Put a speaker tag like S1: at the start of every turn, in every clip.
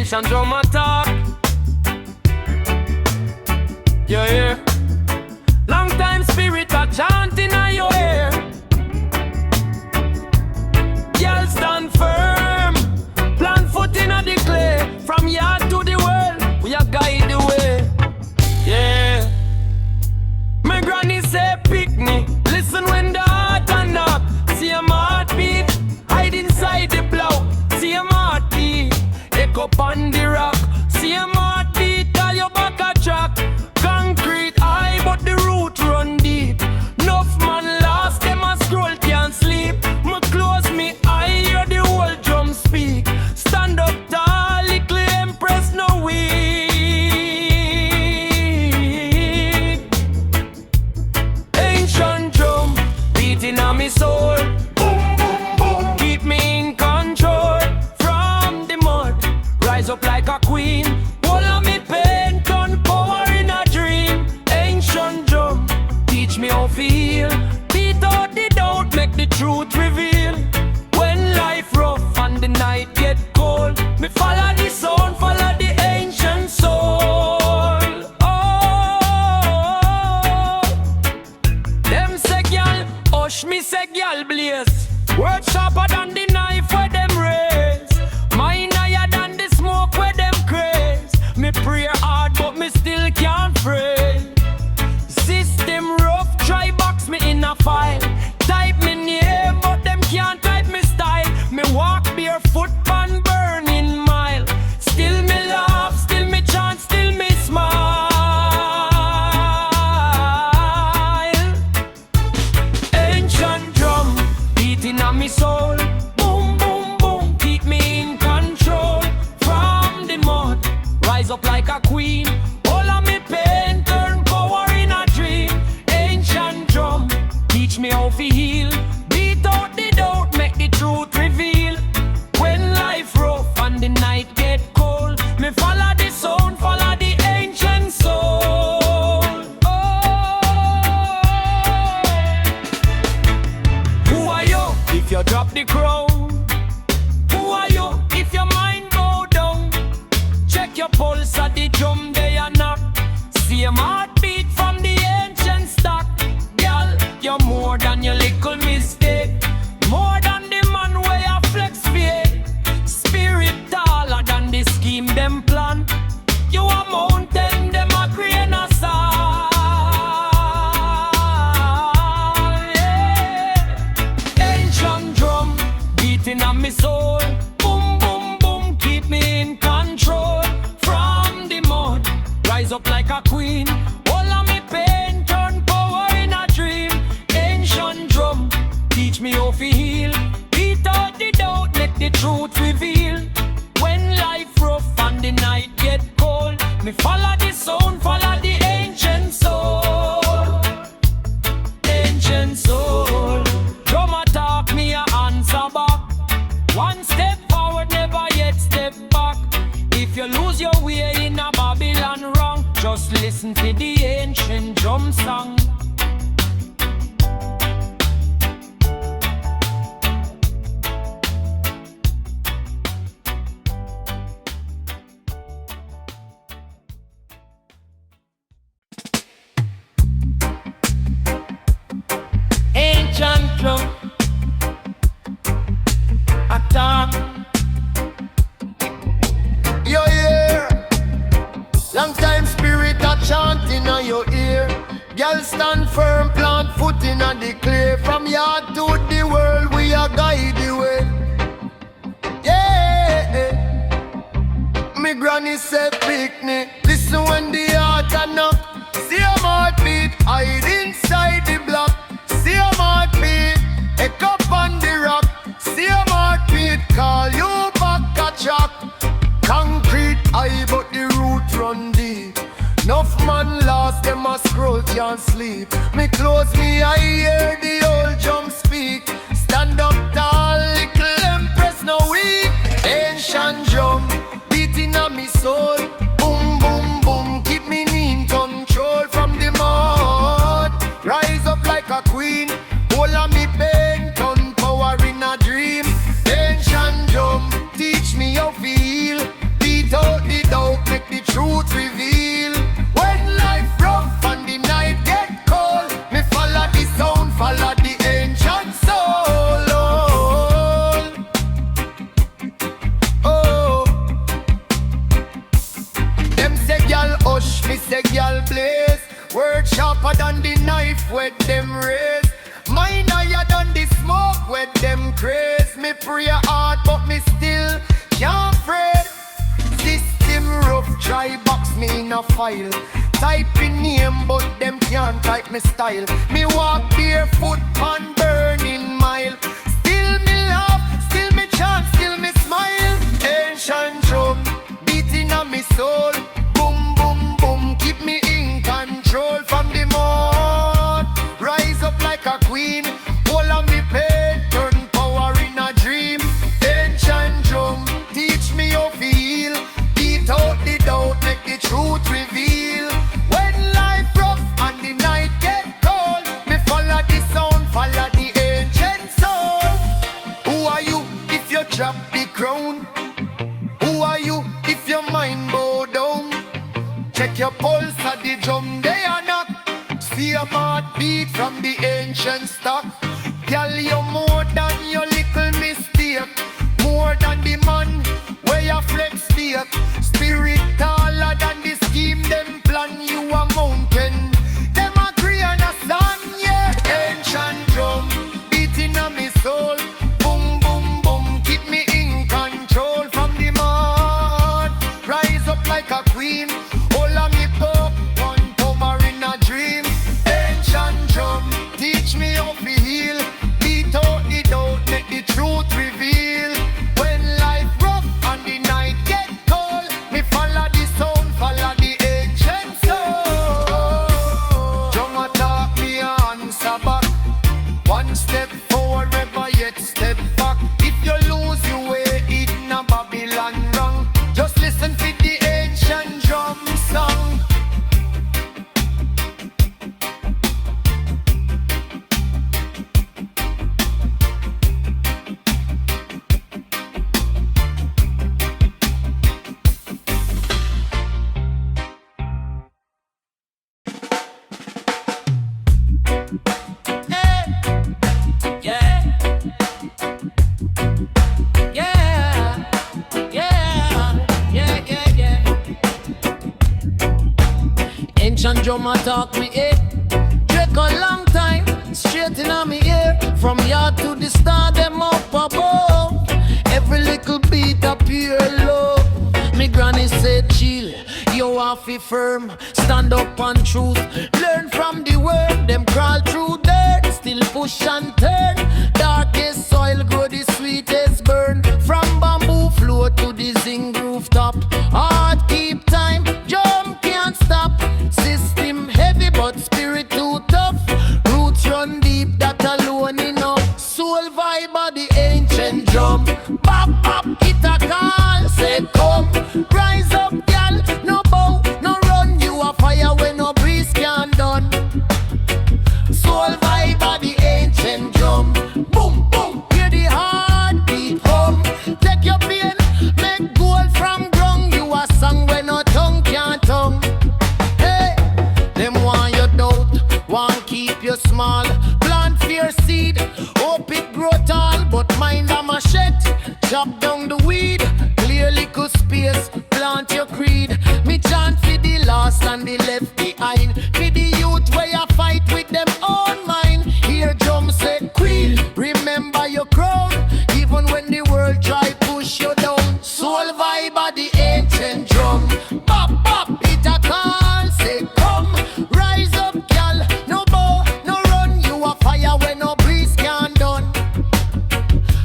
S1: ancient drum attack. You hear? Long time spirit a chanting in your ear. Y'all stand firm, plant foot in the clay. From yard to the world, we are guide the way. Yeah. My granny say pick me. Listen when the heart and up. See a heartbeat, hide inside the block. See a heartbeat, echo on the rock. See a heartbeat, tell your back a track. Concrete high, but the root run deep. Enough man lost, them a scroll can't sleep. Me close me eye, hear the whole drum speak. Stand up tall, little empress no weak. Ancient drum beating on me soul. Boom, boom, boom, keep me in control. From the mud, rise up like a queen. All of me pain, turn power in a dream. Ancient drum, teach me how to feel. Beat out the doubt, make the truth reveal. When life rough and the night get cold, me follow the sound, follow the ancient soul. Oh, them say gyal, hush me say gyal blaze. Word sharper than the knife where them raise. Mine higher than the smoke where them craze. Me pray hard but me still can't pray. System rough, try box me in a file. Type me name but them can't type me style. Me walk barefoot pan burning mile. Still me laugh, still me chant, still me smile. Ancient drum beating on me soul. Boom, boom, boom, keep me in control. From the mud, rise up like a queen. All of me pain, turn power in a dream. Ancient drum, teach me how to heal. Beat out the doubt, make the truth reveal. When life rough and the night get cold, me follow the sound, follow the ancient soul. Oh, who are you if you drop the crown? Who are you if your mind go down? Check your pulse at the drum they are knock. Same heartbeat from the ancient stock. Girl, you're more than your little mistake. More than the man where you flex faith. Spirit taller than the scheme them plan. You a mountain, them a crane a star. Yeah. Ancient drum beating on me soul. Boom, boom, boom, keep me in control. From the mud, rise up like a queen. All of me pain, turn power in a dream. Ancient drum, teach me how to heal. Beat out the doubt, let the truth reveal. When life rough and the night get cold, me follow the sound, follow the ancient soul. Ancient soul. Drum attack, me a answer back. One step forward, never yet step back. If you lose your way in a Babylon wrong, just listen to the ancient drum song. Ancient drum attack.
S2: Your ear, long time spirit a chanting on your ear. Girl stand firm, plant foot in a the clear. From yard to the world, we are guide the way. Yeah, me granny said picnic. Listen when the heart a knock. See a heartbeat, hide inside the block. See a heartbeat, echo on the rock. See a heartbeat, call you back a track. Concrete high but the root run deep. Enough man lost, them a scroll can't sleep. Me close me eye, hear the old drum speak. Stand up tall, little empress no weak. Ancient drum beating on me soul. Boom, boom, boom, keep me in control. From the mud, rise up like a queen. All of me pain, turn power in a dream. Ancient drum teach me how to feel. Beat a file. Typing name, but them can't type me style. Me walk barefoot on burning mile. Still me laugh, still me chant, still me smile. Ancient drum beating on me soul. Boom, boom, boom, keep me in control from the mud. Rise up like a queen. All of me pain, turn power in a dream. Ancient drum, teach me how to feel. Beat out the doubt, make the truth reveal. When life rough and the night get cold, me follow the sound, follow the ancient soul. Who are you if you drop the crown? Who are you if your mind bow down? Check your pulse at the drum, they are knock. See a heartbeat from the ancient stock. Girl, you're more than your little mistake. More than the man where you flex fake. Spirit taller than the scheme them plan. You a mountain, them agree on a song, yeah. Ancient drum beating on me soul. Boom, boom, boom, keep me in control from the mud. Rise up like a queen. All of me pop, one power in a dream. Ancient drum, teach me how to heal. Beat out the doubt, make the truth reveal. When life rough and the night get cold, me follow the sound, follow the ancient soul. Drum attack me answer back. One step forward, never yet step back. If you lose your way in a Babylon wrong, just listen to the ancient drum song.
S1: Ancient drum a talk me it. Take a long time, straight in on me ear. From yard to the star, them up above. Every little beat up pure love. Me granny said chill, you have to firm. Stand up on truth, learn from the word. Them crawl through dirt, still push and turn. Darkest soil grow the sweetest burn. From bamboo floor to the zinc rooftop. Heart keep time, jump can't stop. System heavy but spirit too tough. Roots run deep, that alone enough. Soul vibe of the ancient drum. Bop bop, it a call, say come. Rise up, gal, no bow, no run. You a fire when no breeze can done. Soul vibe of the ancient drum. Boom boom, hear the heartbeat hum. Take your pain, make gold from ground. You a song when no tongue can't tongue. Hey, them want you doubt, want keep you small. Plant fear seed, hope it grow tall. But mind a machete, chop down the weed. Clear little space, plant your creed. Me chant for the lost and the left behind. For the youth where you fight with them own mind. Hear drum say queen, remember your crown. Even when the world try push you down. Soul vibe of the ancient drum. Bop bop, it a call, say come. Rise up, gal, no bow, no run. You a fire when no breeze can done.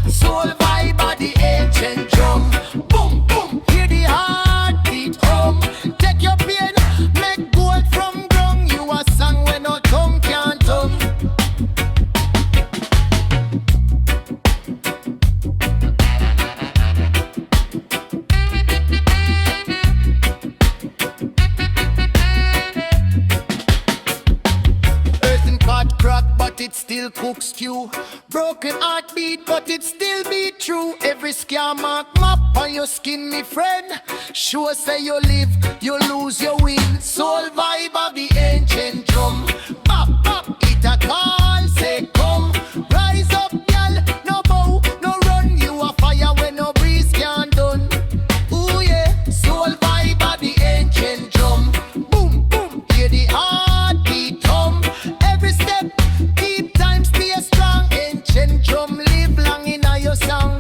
S1: Soul vibe of the ancient drum. Boom boom, hear the heartbeat hum. Take your pain, make gold from ground. You a song when no tongue can't tongue. Earthen pot crack, but it still cooks stew. Broken heartbeat, but it still be true. Every scam mark map on your skin, me friend. Sure say you live, you lose, you win. Soul vibe of the ancient drum. Bop bop, it a call, say come. Rise up, gal, no bow, no run. You a fire when no breeze can done. Ooh yeah, soul vibe of the ancient drum. Boom boom, hear the heartbeat hum. Every step, keep time, stay strong. Ancient drum, live long in your song.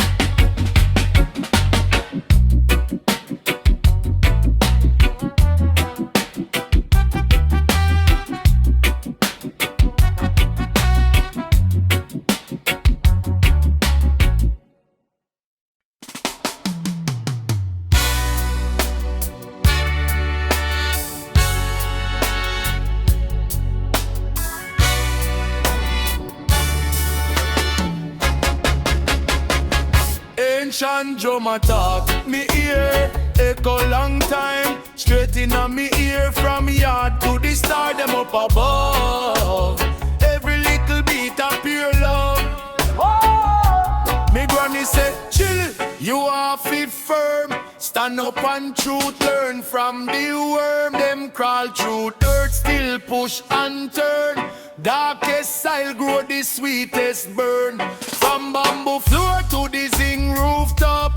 S2: ancient drum attack. Me ear echo long time, straight in on me ear from yard to the star, them up above. Every little beat of pure love. Me granny say, chill, you are fit firm. Stand up and truth, learn from the worm. Them crawl through dirt, still push and turn. Darkest style grow the sweetest burn. From bamboo floor to the zinc rooftop.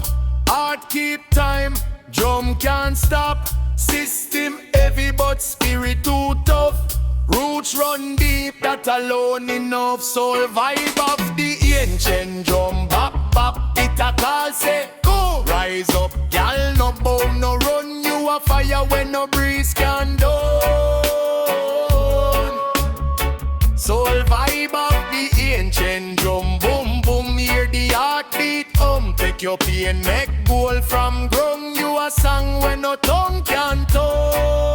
S2: Heart keep time, drum can't stop. System heavy but spirit too tough. Roots run deep, that alone enough. Soul vibe of the ancient drum. Bop bop, it a call say go. Rise up, gal, no bow, no run. You a fire when no breeze can do. Soul vibe of the ancient drum. Boom boom, hear the heartbeat. Take your pain, make gold from ground. You a song when no tongue can tone.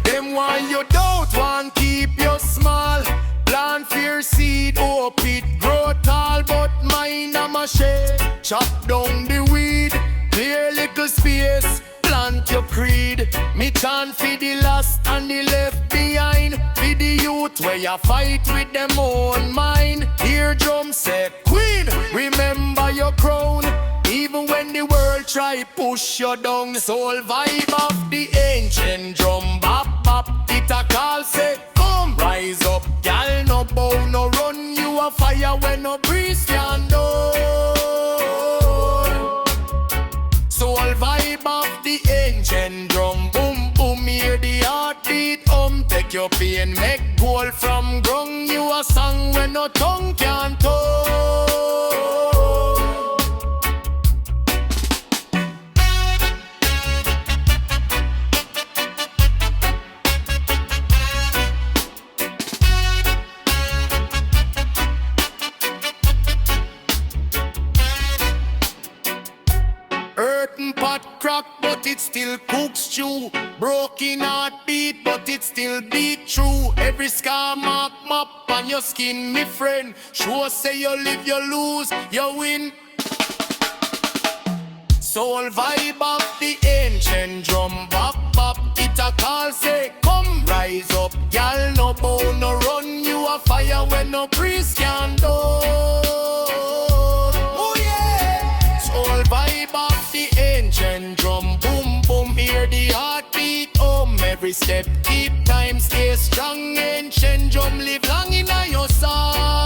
S2: Them want you doubt, want keep you small. Plant fear seed, hope it grow tall. But mine a machine, chop down the weed. Clear little space, plant your creed. Me chant for the last and the left behind. For the youth where you fight with them own mind. Hear drum say queen, remember your crown. Even when the world try push you down. Soul vibe of the ancient drum. Bop bop, it a call say come. Rise up, gal, no bow, no run. You a fire when no breeze can do. Soul vibe of the ancient drum. Boom boom, hear the heartbeat. Take your pain, make gold from ground. You a song when no tongue can tone. Earthen pot crack, but it still cooks stew. Broken heart beat, but it still beat true. Every scar mark map on your skin, me friend. Sure say you live, you lose, you win. Soul vibe of the ancient drum. Bop bop, it a call say come. Rise up, gal, no bow, no run. You a fire when no breeze can do. Oh yeah. Soul vibe of the ancient drum. Boom boom, hear the heartbeat. Every step keep time, stay strong. Ancient drum live long in your song.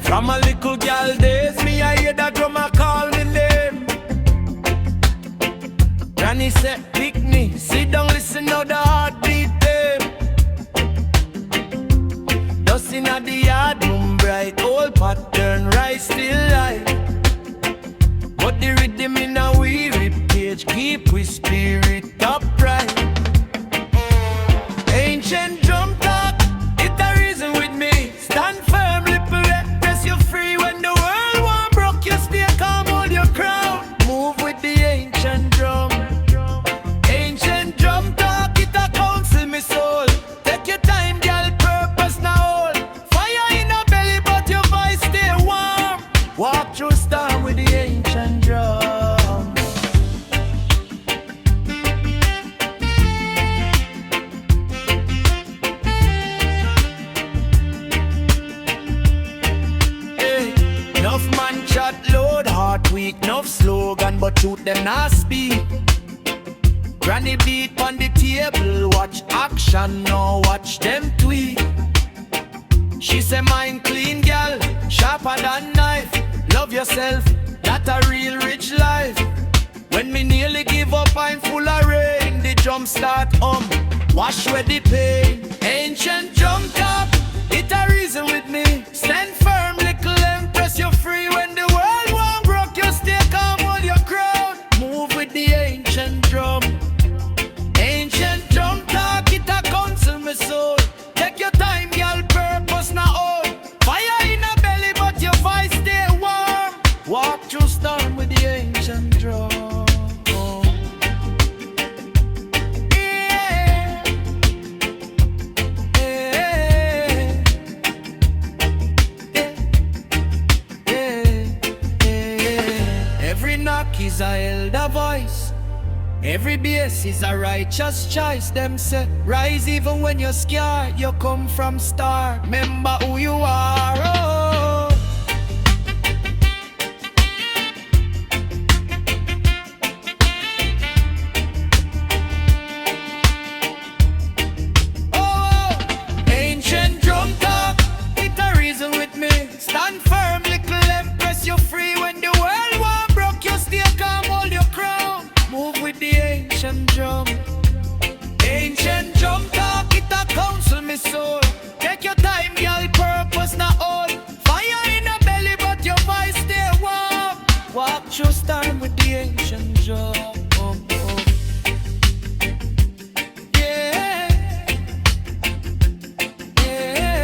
S1: From a little girl days, me I hear that drummer call me name. Granny said, pick me, sit down, listen how the heartbeat them. Dust inna the yard, room bright, old pattern, rice still light. But the rhythm in a wee rib cage, keep we spirit upright. Ancient drum talk, it a reason with me. Stand firm, lip erect, press you free. When the world war broke, you stay calm, hold your crown. Move with the ancient drum. Ancient drum talk, it a counsel me soul. Take your time, girl, purpose now hold. Fire in a belly, but your voice stay warm. Walk through storm with the ancient drum. Enough man chat load, heart weak, enough slogan, but truth them not speak. Granny beat on the table, watch action, now watch them tweet. She say mind clean girl, sharper than knife. Love yourself, that a real rich life. When me nearly give up, I'm full of rain. The drum start wash away the pain. Ancient drum top, it a reason with me. Stand firm, little empress, you're free. When the world won't broke, you stay calm, hold your crown. Move with the ancient drum. Ancient drum talk, it a counsel me soul. Take your time, girl, purpose not all. Fire in a belly, but your voice stay warm. Walk through storm with the ancient drum. Every knock is a elder voice. Every bass is a righteous choice. Them say, rise even when you're scared. You come from star. Remember who you are. Oh. Oh, ancient drum talk, it a reason with me. Stand firm, little empress, you're free. When the world war broke, you stay calm, hold your crown. Move with the ancient drum. Ancient drum talk, it a counsel me soul. Take your time, girl, purpose not all. Fire in a belly, but your voice stay warm. Walk through storm with the ancient drum. Yeah. Yeah.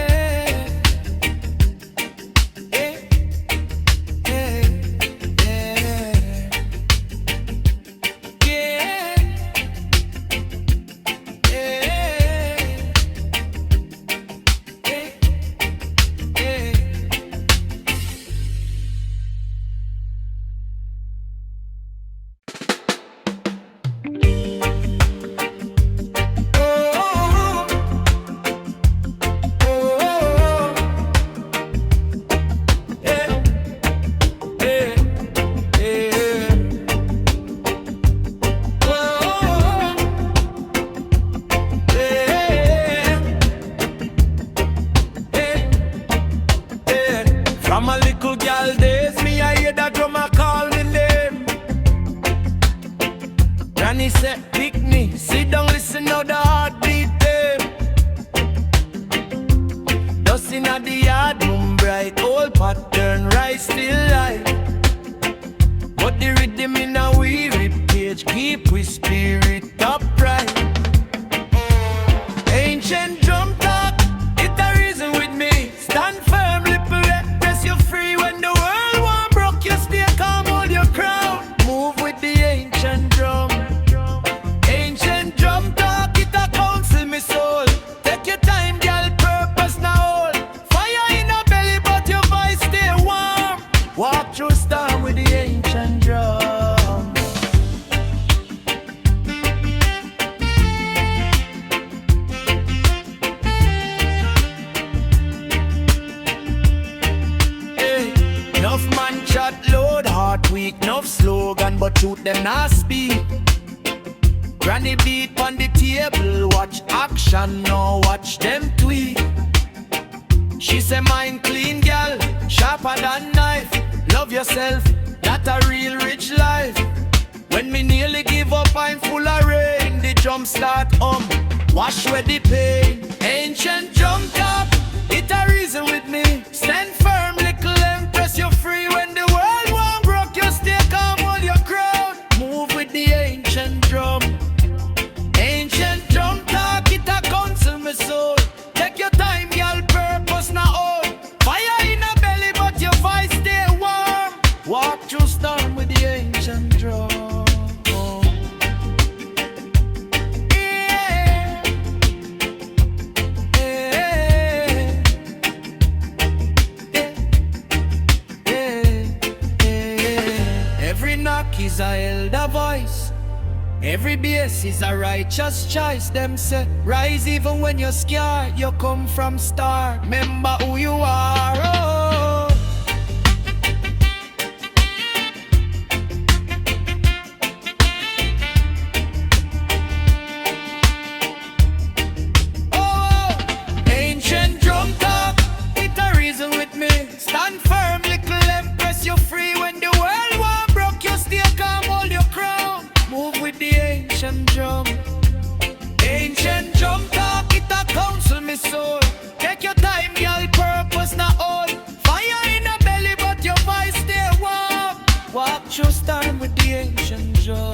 S1: From a little girl days, me I hear that drummer call me name. Granny said, pick me, sit down, listen how the heartbeat them. Dust inna the yard, boom bright, old pattern, rise still light. But the rhythm in a wee rib cage, keep we spirit upright. Ancient drum talk, it a reason with me. Stand firm, little empress, you're free. When the world war broke, you stay calm, hold your crown. Move with the ancient drum. Ancient drum talk, it a counsel me soul. Take your time, girl, purpose now all. Fire in a belly, but your voice stay warm. Walk through storm with the ancient drum. Enough man chat load, heart weak, enough slogan, but truth them not speak. Granny beat on the table, watch action, now watch them tweak. She say mind clean girl, sharper than knife. Love yourself, that a real rich life. When me nearly give up, I'm full of rain. The drum start wash away the pain. Ancient drum top, it a reason with me. Stand firm, little empress, you're free. When the world won't broke, you stay calm, hold your crown. Move with the ancient drum. Ancient drum talk, it a counsel me soul. Take your time, girl, purpose not all. Fire in a belly, but your voice stay warm. Walk through storm with the ancient drum. Every knock is a elder voice. Every bass is a righteous choice. Them say, rise even when you're scared. You come from star. Remember who you are. Oh. Oh. Ancient drum talk, ancient drum talk, it a counsel me soul. Take your time, girl, purpose not all. Fire in the belly, but your voice stay warm. Watch your stand with the ancient drum.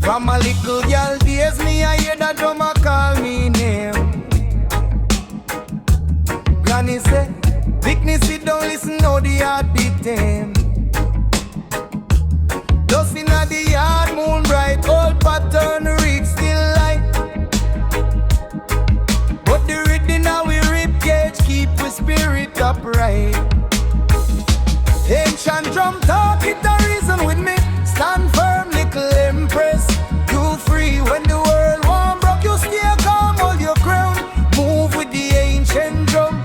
S2: From a little girl days, me I hear that drummer call me name. Granny say, Vickney sit down, listen how the heartbeat them. Dust inna the yard, moon bright, old pattern reach still light. But the rhythm now we rib cage, keep we spirit upright. Ancient drum talk, it a reason with me. Stand firm, little empress. You free when the world warm broke. You stay calm, hold your crown. Move with the ancient drum.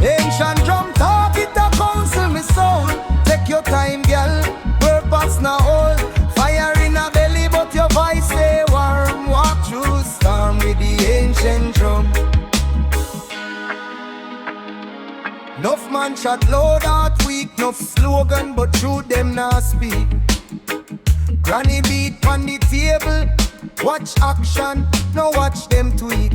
S2: Ancient drum talk, it a counsel me soul. Take your time, girl. Purpose now all. Fire in a belly, but your voice stay warm. Walk through storm with the ancient drum. Enough man shot loud, heart weak. Enough slogan, but through them not speak. Granny beat on the table. Watch action, no watch them tweet.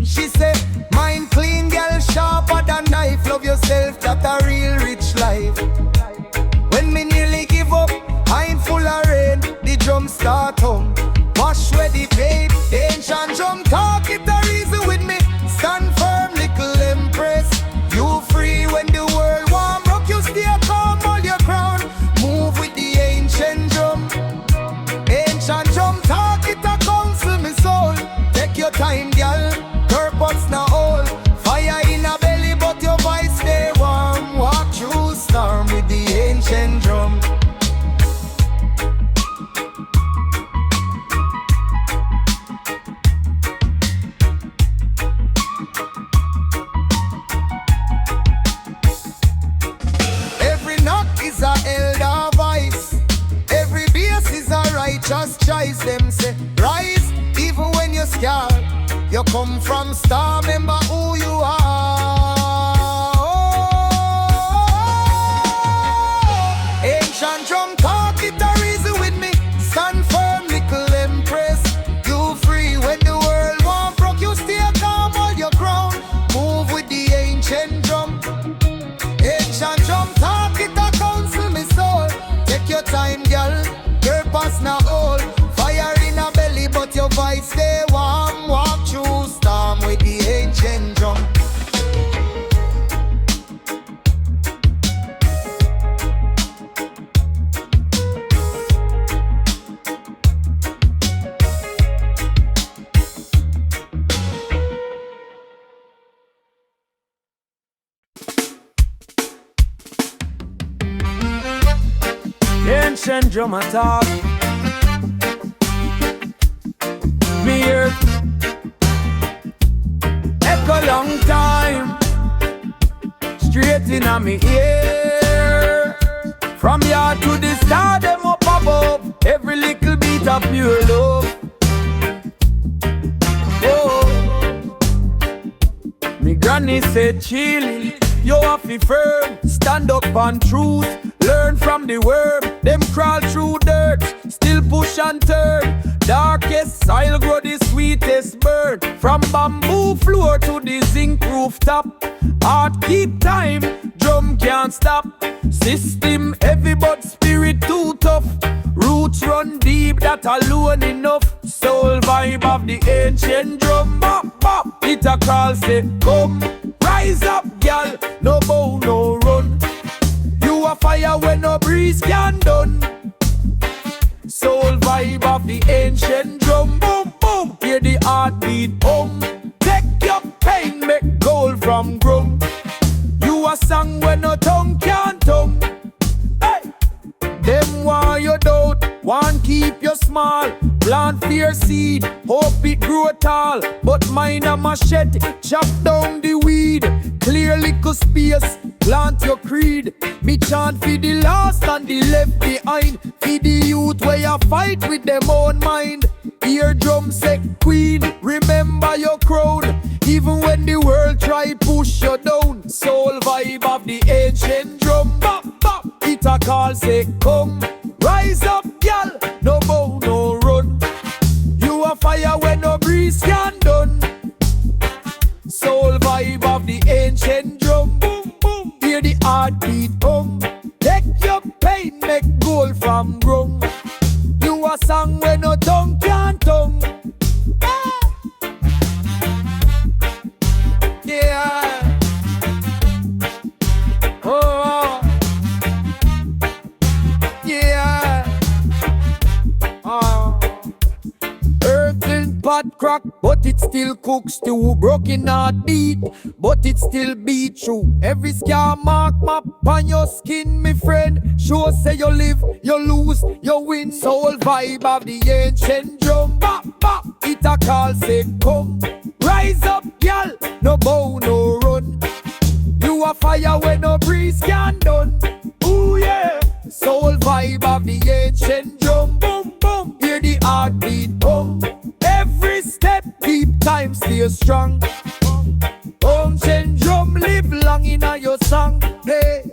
S2: She said, mind clean, girl, sharper than knife. Love yourself, that a real rich life. When me nearly give up, I'm full of rain. The drum start home. Wash where the pain. Ancient drum talk, it a reason with me. Stand firm, little empress. You free when the world warm. Rock you stay calm, hold your crown. Move with the ancient drum. Ancient drum talk, it a counsel me soul. Take your time, girl. Purpose now all. Fire in a belly, but your voice stay warm. Walk through storm with the ancient drum. Is a elder voice. Every bass is a righteous choice. Them say rise, even when you're scared. You come from star, remember who you are. Ancient drum talk, it a reason with me. Stand firm, little empress. You free when the world won't broke. You stay calm, hold your crown. Move with the ancient drum. Ancient drum talk, it a counsel me soul. Take your time, girl. Purpose now all. Fire in a belly, but your voice stay warm. Walk through storm with the ancient drum.
S1: Ancient drum attack. Me hear echo long time. Straight in a me ear. From yard to the star, them up above. Every little beat of pure love. Oh, me granny said chilly. You have to firm, stand up on truth. Learn from the worm, them crawl through dirt. Still push and turn. Darkest soil grow the sweetest bird. From bamboo floor to the zinc rooftop. Heart keep time, drum can't stop. System heavy but spirit too tough. Roots run deep, that alone enough. Soul vibe of the ancient drum. Bop, bop, it a call say come. Rise up, gal, no bow, no run. You a fire when no breeze can done. Soul vibe of the ancient drum. Boom, boom, hear the heartbeat hum. Take your pain, make gold from from ground. You a song when no tongue can't tongue. Hey! Them want you doubt, want keep you small. Plant fear seed, hope it grow tall. But mine a machete, chop down the weed. Clear little space, plant your creed. Me chant for the lost and the left behind. For the youth where you fight with them own mind. Eardrum say queen, remember your crown. Even when the world try push you down. Soul vibe of the ancient drum. Bop, bop, it a call say come. Rise up, y'all, no bow, no run. You a fire when no breeze can done. Soul vibe of the ancient drum. Boom, boom, hear the heartbeat hum. Take your pain, make gold from ground. You a song when no tongue can tongue. Yeah. Oh. Yeah. Oh. Earth and pot crack, but it still cooks stew. Broken heart beat, but it still beat true. Every scar mark map on your skin, my friend. Sure say you live, you lose, you win. Soul vibe of the ancient drum. Bop, bop, it a call say come. Rise up, y'all, no bow, no run. You a fire when no breeze can done. Ooh yeah, soul vibe of the ancient drum. Boom, boom, hear the heartbeat boom. Every step, keep time, stay strong. Ancient drum, live long in your song. Play.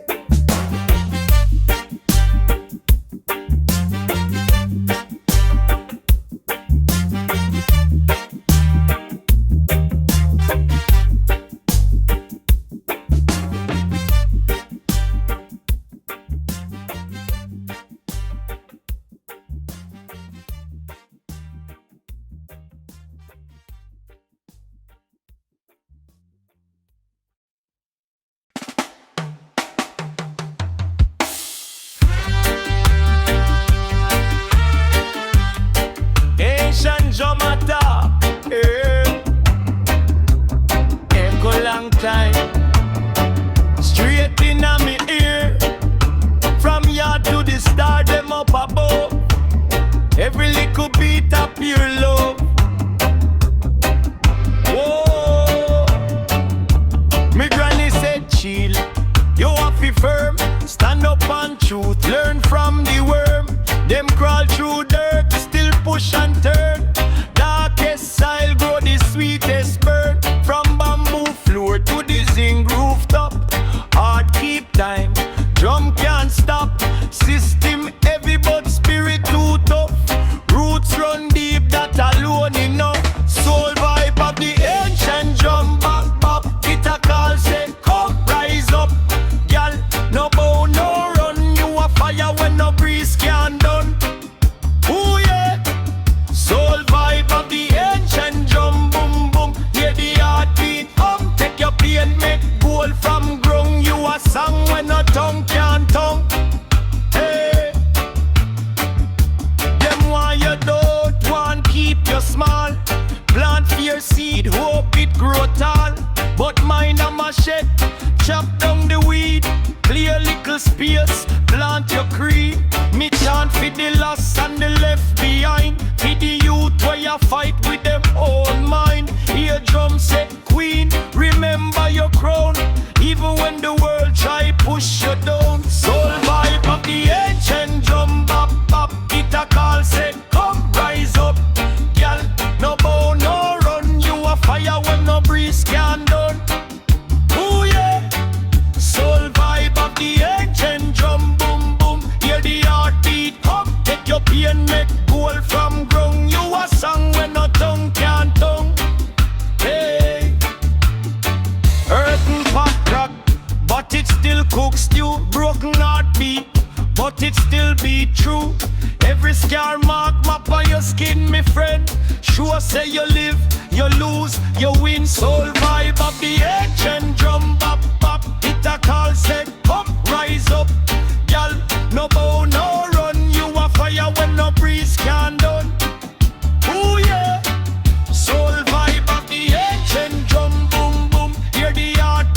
S3: Soul vibe of the ancient drum, boom boom. Hear the heart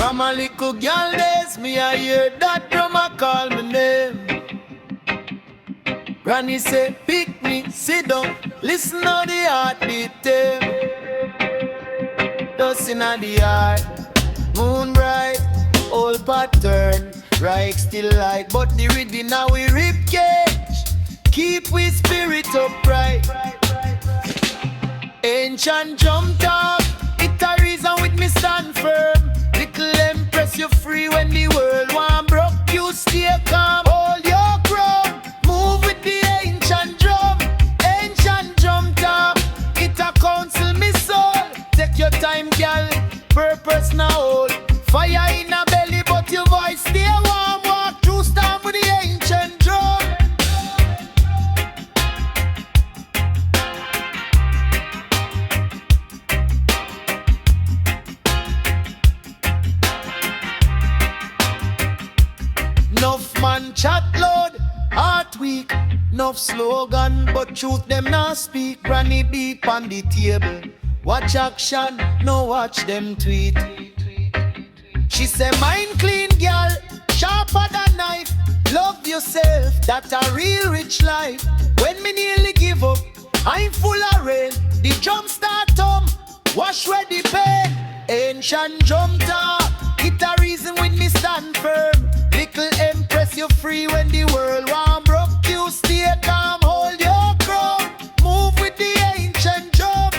S2: From a little girl days, me I hear that drummer call my name. Granny say, pick me, sit down, listen how the heartbeat them. Dust inna the heart, moon bright, old pattern, right still light, but the rhythm now we rib cage, keep we spirit upright. Ancient drum top, it a reason with me stand firm. Little empress, you free when the world want broke. You stay calm, hold your ground. Move with the ancient drum top. It a counsel me soul. Take your time, girl. Purpose now hold. Fire in a belly, but your voice stay warm. Walk through storm with the ancient drum. Enough man chat loud, heart weak. Enough slogan, but truth them not speak. Granny beep on the table. Watch action, no watch them tweet. She say mind clean girl, sharper than knife. Love yourself, that a real rich life. When me nearly give up, I'm full of rain. The drum start wash away the pain. Ancient drum top, it a reason with me stand firm. Little empress, you free when the world want broke. You stay calm, hold your crown. Move with the ancient drum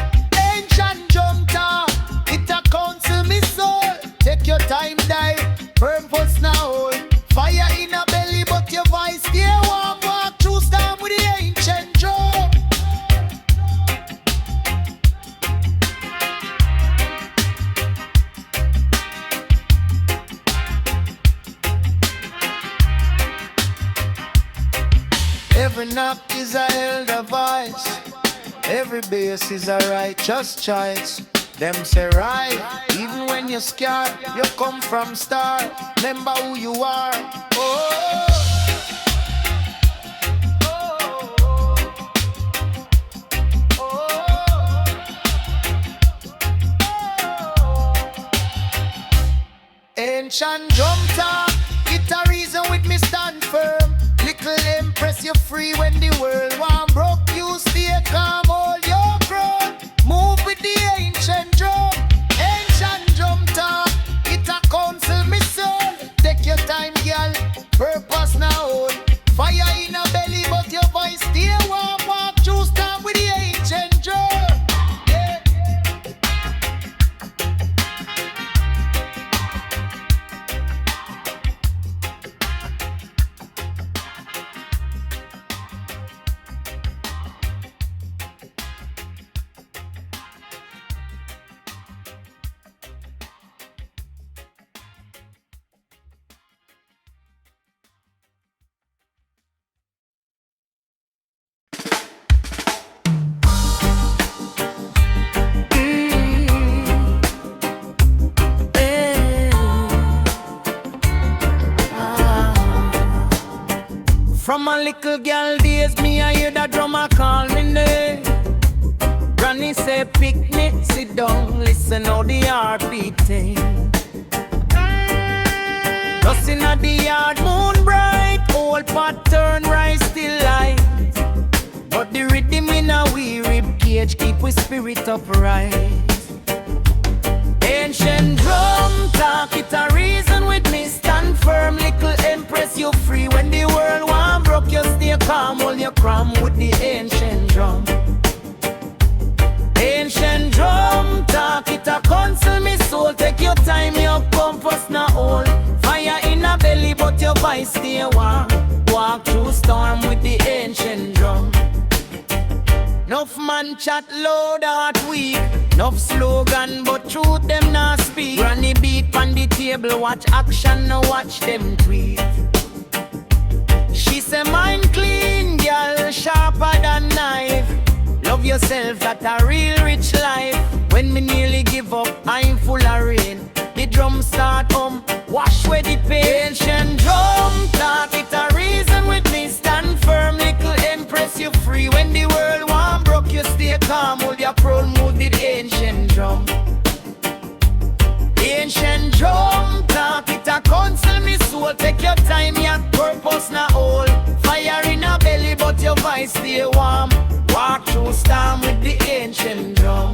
S2: top. It a counsel me soul. Take your time, dive. Purpose now hold. Fire in a belly, but your voice stay warm. Walk through storm with the ancient drum. Every knock is a elder voice. Every bass is a righteous choice. Them say right, even when you're scared, you come from star. Remember who you are. Oh, oh, oh, oh, oh. Ancient drum top, it a reason with me stand firm. Little empress, you free when the world want broke. You stay calm, hold your ground. Move with the ancient drum top. It a counsel me soul. Take your time, girl. Purpose now hold. Fire in a belly, but your voice stay warm. Walk through storm with the ancient drum. Yeah. From a little girl days, me I hear that drummer call me name. Granny say pick me, sit down, listen how the heart beating. Just inna the yard, moon bright, old pattern, rise still light. But the rhythm in a wee rib cage keep we spirit upright. Ancient drum talk, it a reason with me stand firm. Little empress, you free when the world want broke. You stay calm, hold your crown with the ancient drum. Ancient drum talk, it a counsel me soul. Take your time, your compass now hold. Fire in a belly, but your voice stay warm. Walk through storm with the ancient drum. Enough man chat loud, heart weak. Enough slogan, but truth them not speak. Granny beat on the table, watch action, now watch them tweet. She say mind clean, girl, sharper than knife. Love yourself, that a real rich life. When me nearly give up, I'm full of rain. The drum start wash away the pain. Ancient drum talk, it a reason with me stand firm. Little empress, you free when the world want broke. You stay calm, hold your proud mood with ancient drum. Ancient drum
S3: soul. Take your time, your purpose not old. Fire in a belly, but your voice stay warm. Walk through storm with the ancient drum.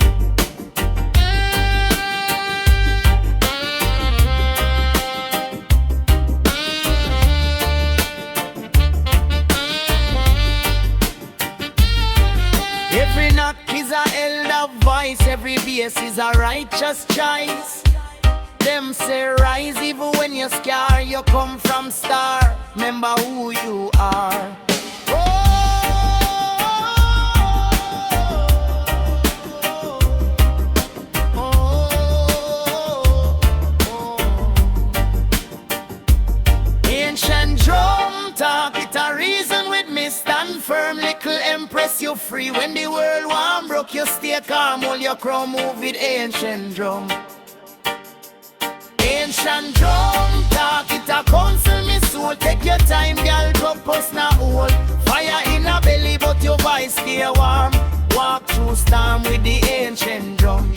S3: Every knock is a elder voice, every bass is a righteous choice. Them say rise even when you're scared, you come from star. Remember who you are. Ancient drum talk, it a reason with me. Stand firm, little empress, you free. When the world warm broke, you stay calm. Hold your crown, move with ancient drum. Ancient drum talk, it a counsel me soul. Take your time, girl, purpose not old. Fire in a belly, but your voice stay warm. Walk through storm with the ancient drum.